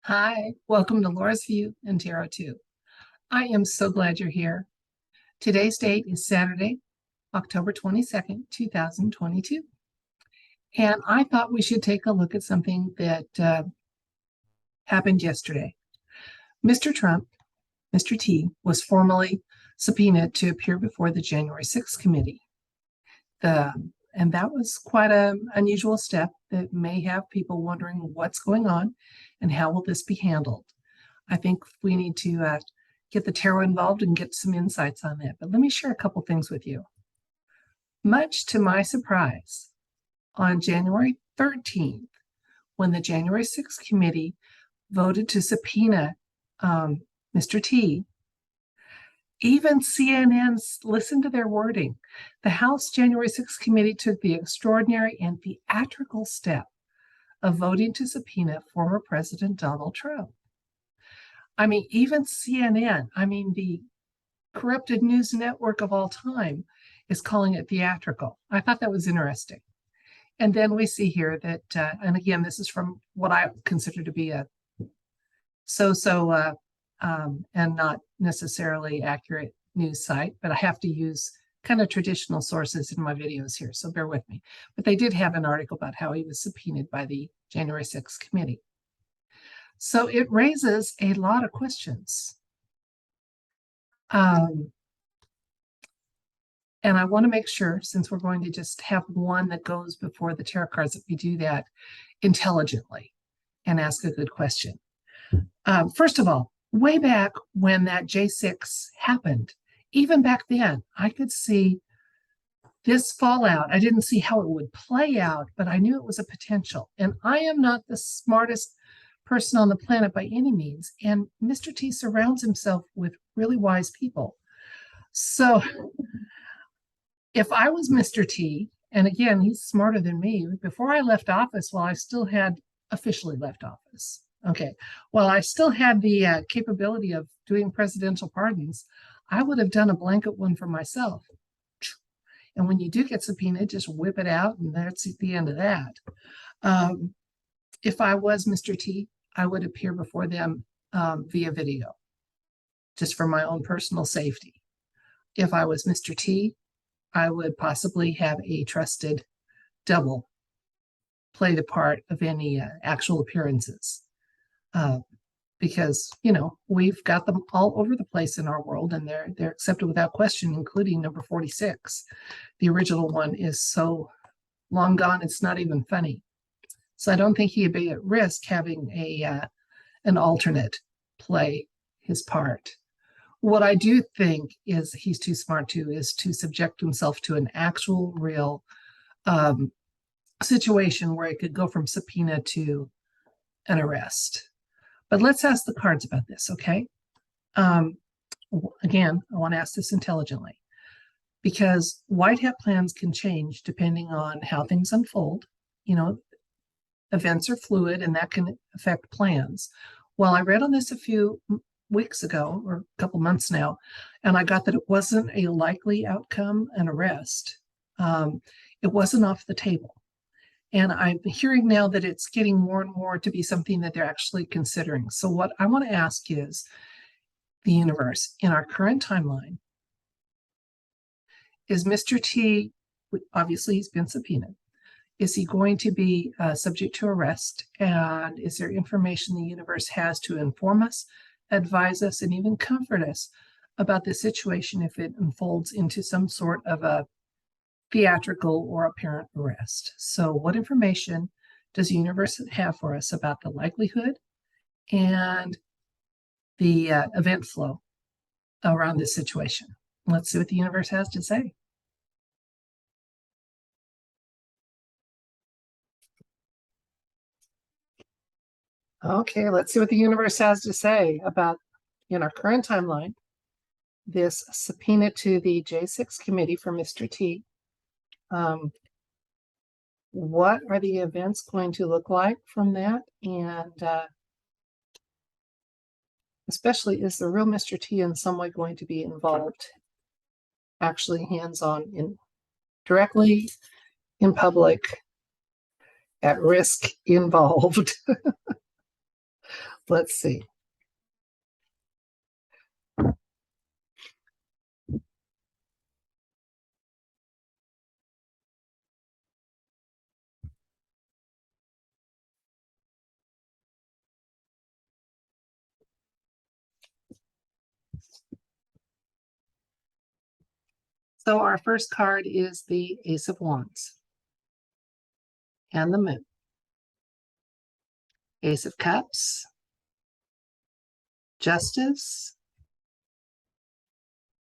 Hi, welcome to Laura's View and Tarot 2. I am so glad you're here. Today's date is Saturday, October 22nd, 2022. And I thought we should take a look at something that happened yesterday. Mr. Trump, Mr. T, was formally subpoenaed to appear before the January 6th committee. And that was quite an unusual step that may have people wondering what's going on and how will this be handled. I think we need to get the tarot involved and get some insights on that. But let me share a couple things with you. Much to my surprise, on January 13th, when the January 6th committee voted to subpoena Mr. T, even CNN listened to their wording. The House January 6th committee took the extraordinary and theatrical step of voting to subpoena former President Donald Trump. I mean, even CNN, the corrupted news network of all time, is calling it theatrical. I thought that was interesting. And then we see here that, and again, this is from what I consider to be a and not necessarily accurate news site, but I have to use kind of traditional sources in my videos here, so bear with me. But they did have an article about how he was subpoenaed by the January 6th committee. So it raises a lot of questions. And I want to make sure, since we're going to just have one that goes before the tarot cards, that we do that intelligently and ask a good question. First of all, way back when that J6 happened, even back then, I could see this fallout. I didn't see how it would play out, but I knew it was a potential. And I am not the smartest person on the planet by any means. And Mr. T surrounds himself with really wise people. So if I was Mr. T, and again, he's smarter than me, before I left office, while I still had officially left office, well, I still had the capability of doing presidential pardons, I would have done a blanket one for myself. And when you do get subpoenaed, just whip it out, and that's the end of that. If I was Mr. T, I would appear before them via video, just for my own personal safety. If I was Mr. T, I would possibly have a trusted double play the part of any actual appearances. Because, we've got them all over the place in our world, and they're accepted without question, including number 46. The original one is so long gone, it's not even funny. So I don't think he'd be at risk having an alternate play his part. What I do think is he's too smart to is to subject himself to an actual real situation where it could go from subpoena to an arrest. But let's ask the cards about this, okay? Again, I want to ask this intelligently, because white hat plans can change depending on how things unfold. Events are fluid, and that can affect plans. Well, I read on this a few weeks ago, or a couple months now, and I got that it wasn't a likely outcome, an arrest. It wasn't off the table. And I'm hearing now that it's getting more and more to be something that they're actually considering. So what I want to ask is, the universe, in our current timeline, is Mr. T, obviously he's been subpoenaed, is he going to be subject to arrest? And is there information the universe has to inform us, advise us, and even comfort us about the situation if it unfolds into some sort of a theatrical or apparent arrest? So what information does the universe have for us about the likelihood and the event flow around this situation? Let's see what the universe has to say. Okay, let's see what the universe has to say about, in our current timeline, this subpoena to the J6 committee for Mr. T. What are the events going to look like from that? And especially, is the real Mr. T in some way going to be involved, actually hands-on, directly in public, at risk, involved? Let's see. So our first card is the Ace of Wands and the Moon. Ace of Cups, Justice.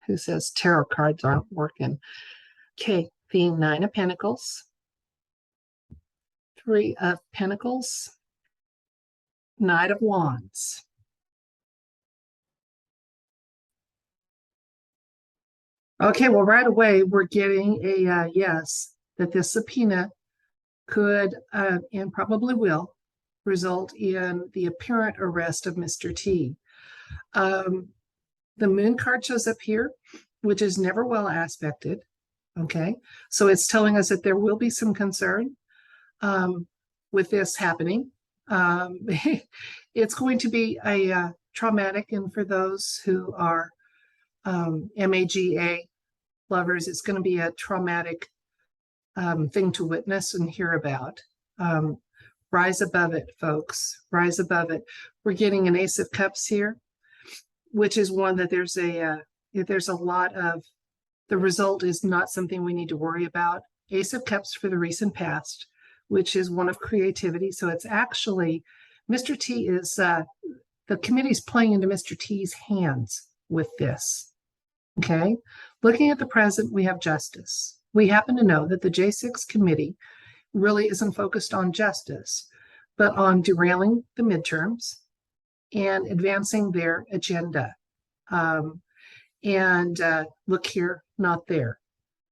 Who says tarot cards aren't working? Okay, the Nine of Pentacles, Three of Pentacles, Knight of Wands. Okay, well, right away, we're getting a yes, that this subpoena could and probably will result in the apparent arrest of Mr. T. The Moon card shows up here, which is never well aspected. Okay, so it's telling us that there will be some concern with this happening. It's going to be a traumatic, and for those who are MAGA lovers, it's going to be a traumatic thing to witness and hear about. Rise above it, folks. Rise above it. We're getting an Ace of Cups here, which is one that there's a lot of, the result is not something we need to worry about. Ace of Cups for the recent past, which is one of creativity. So it's actually, Mr. T is, the committee's playing into Mr. T's hands with this. Okay. Looking at the present, we have justice. We happen to know that the J6 committee really isn't focused on justice, but on derailing the midterms and advancing their agenda. Look here, not there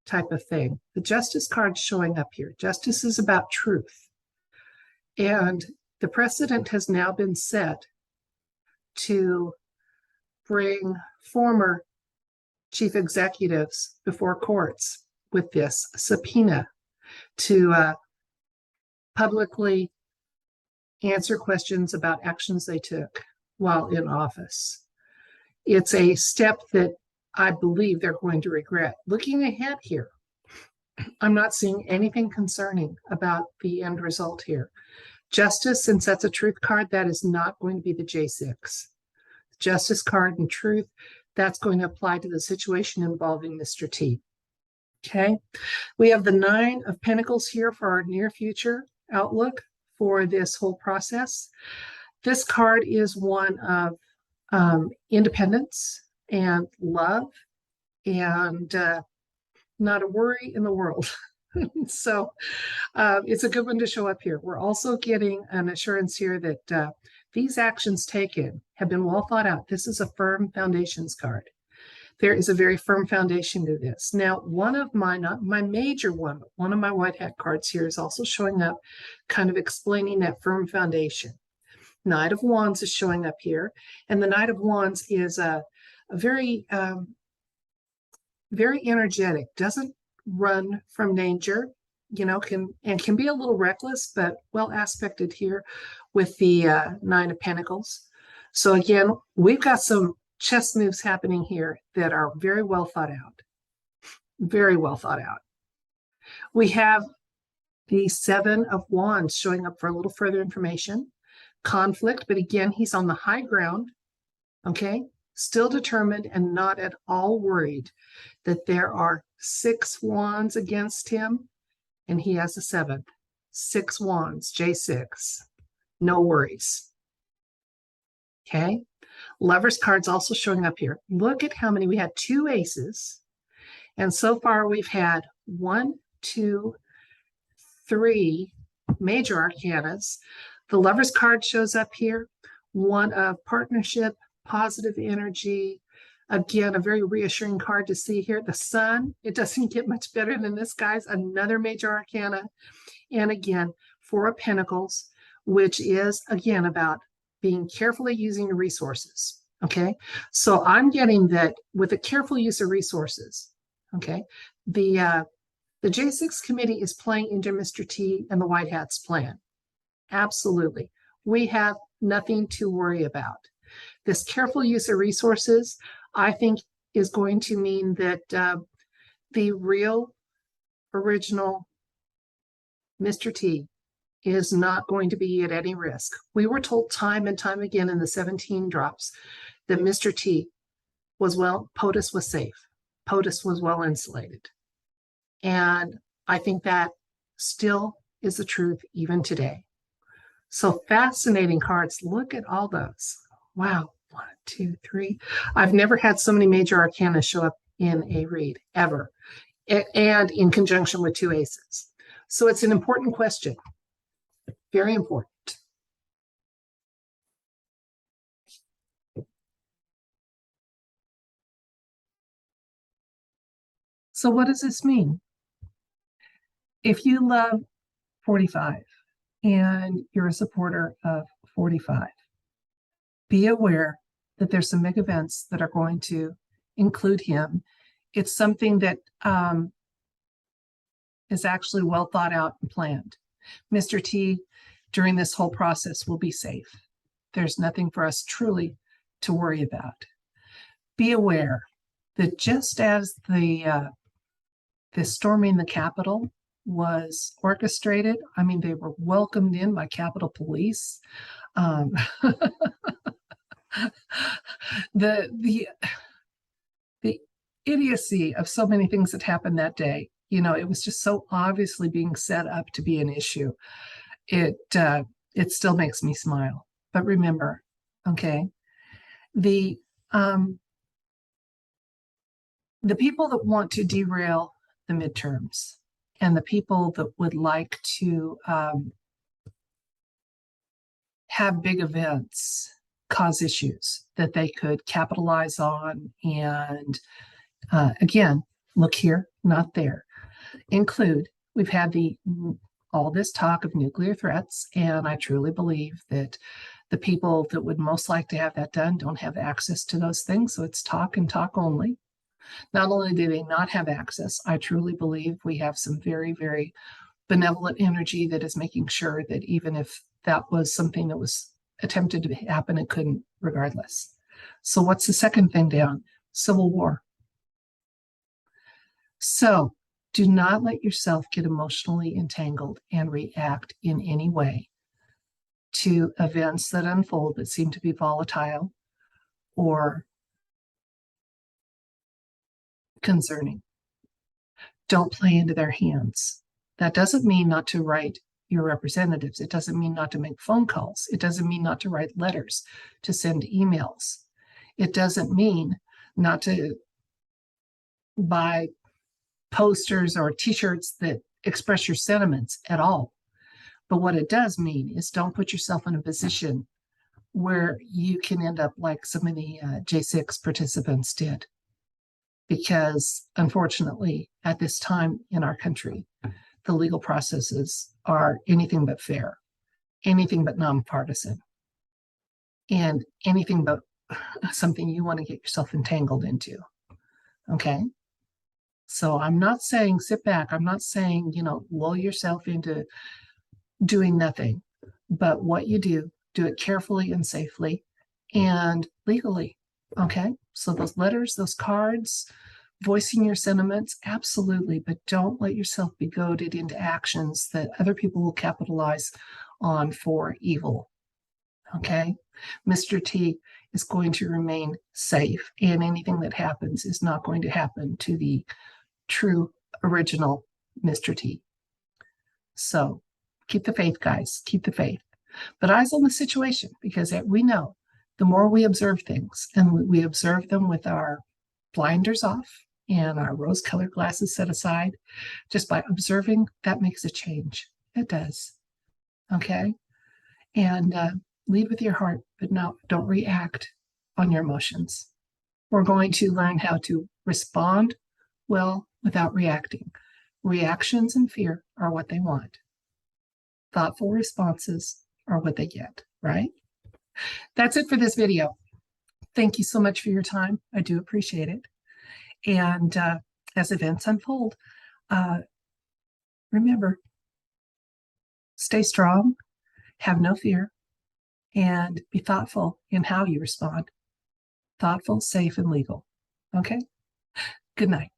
type of thing. The justice card's showing up here. Justice is about truth. And the precedent has now been set to bring former chief executives before courts with this subpoena to publicly answer questions about actions they took while in office. It's a step that I believe they're going to regret. Looking ahead here, I'm not seeing anything concerning about the end result here. Justice, since that's a truth card, that is not going to be the J6. Justice card and truth, that's going to apply to the situation involving Mr. T. Okay, we have the Nine of Pentacles here for our near future outlook for this whole process. This card is one of independence and love and not a worry in the world. So it's a good one to show up here. We're also getting an assurance here that these actions taken have been well thought out. This is a firm foundations card. There is a very firm foundation to this. Now, one of my, not my major one, but one of my white hat cards here is also showing up, kind of explaining that firm foundation. Knight of Wands is showing up here, and the Knight of Wands is a very, very energetic, doesn't run from danger, you know, can be a little reckless, but well aspected here with the Nine of Pentacles. So again, we've got some chess moves happening here that are very well thought out. Very well thought out. We have the Seven of Wands showing up for a little further information. Conflict, but again, he's on the high ground, okay? Still determined and not at all worried that there are 6 wands against him and he has a 7th. 6 wands, J6. No worries. Okay? Lover's card's also showing up here. Look at how many. We had 2 aces. And so far we've had 1, 2, 3 major arcanas. The Lover's card shows up here. One of partnership, positive energy. Again, a very reassuring card to see here. The Sun, it doesn't get much better than this, guys. Another major arcana. And again, 4 of Pentacles, which is, again, about being carefully using your resources. Okay, so I'm getting that with a careful use of resources. Okay, the J6 committee is playing into Mr. T and the White Hat's plan. Absolutely. We have nothing to worry about. This careful use of resources, I think, is going to mean that the real original Mr. T is not going to be at any risk. We were told time and time again in the 17 drops that Mr. T was POTUS was safe. POTUS was well insulated. And I think that still is the truth even today. So fascinating cards. Look at all those. Wow. 1, 2, 3. I've never had so many major arcana show up in a read ever, and in conjunction with 2 aces. So it's an important question. Very important. So what does this mean? If you love 45 and you're a supporter of 45, be aware that there's some big events that are going to include him. It's something that is actually well thought out and planned. Mr. T, during this whole process, will be safe. There's nothing for us truly to worry about. Be aware that just as the storming the Capitol was orchestrated, I mean, they were welcomed in by Capitol Police. The idiocy of so many things that happened that day, you know, it was just so obviously being set up to be an issue. It still makes me smile. But remember, okay, the people that want to derail the midterms and the people that would like to have big events cause issues that they could capitalize on, and again, look here, not there, include, we've had all this talk of nuclear threats, and I truly believe that the people that would most like to have that done don't have access to those things, so it's talk and talk only. Not only do they not have access, I truly believe we have some very, very benevolent energy that is making sure that even if that was something that was attempted to happen, it couldn't regardless. So what's the second thing down? Civil war. So do not let yourself get emotionally entangled and react in any way to events that unfold that seem to be volatile or concerning. Don't play into their hands. That doesn't mean not to write your representatives. It doesn't mean not to make phone calls. It doesn't mean not to write letters, to send emails. It doesn't mean not to buy posters or t-shirts that express your sentiments at all. But what it does mean is don't put yourself in a position where you can end up like so many J6 participants did. Because unfortunately, at this time in our country, the legal processes are anything but fair, anything but nonpartisan, and anything but something you want to get yourself entangled into. Okay? So I'm not saying sit back. I'm not saying, you know, lull yourself into doing nothing. But what you do it carefully and safely and legally. Okay? So those letters, those cards, voicing your sentiments, absolutely, but don't let yourself be goaded into actions that other people will capitalize on for evil. Okay? Mr. T is going to remain safe, and anything that happens is not going to happen to the true original Mr. T. So keep the faith, guys. Keep the faith. But eyes on the situation, because we know the more we observe things, and we observe them with our blinders off and our rose-colored glasses set aside, just by observing, that makes a change. It does. Okay? And lead with your heart, but no, don't react on your emotions. We're going to learn how to respond well without reacting. Reactions and fear are what they want. Thoughtful responses are what they get, right? That's it for this video. Thank you so much for your time. I do appreciate it. And as events unfold, remember, stay strong, have no fear, and be thoughtful in how you respond. Thoughtful, safe, and legal. Okay? Good night.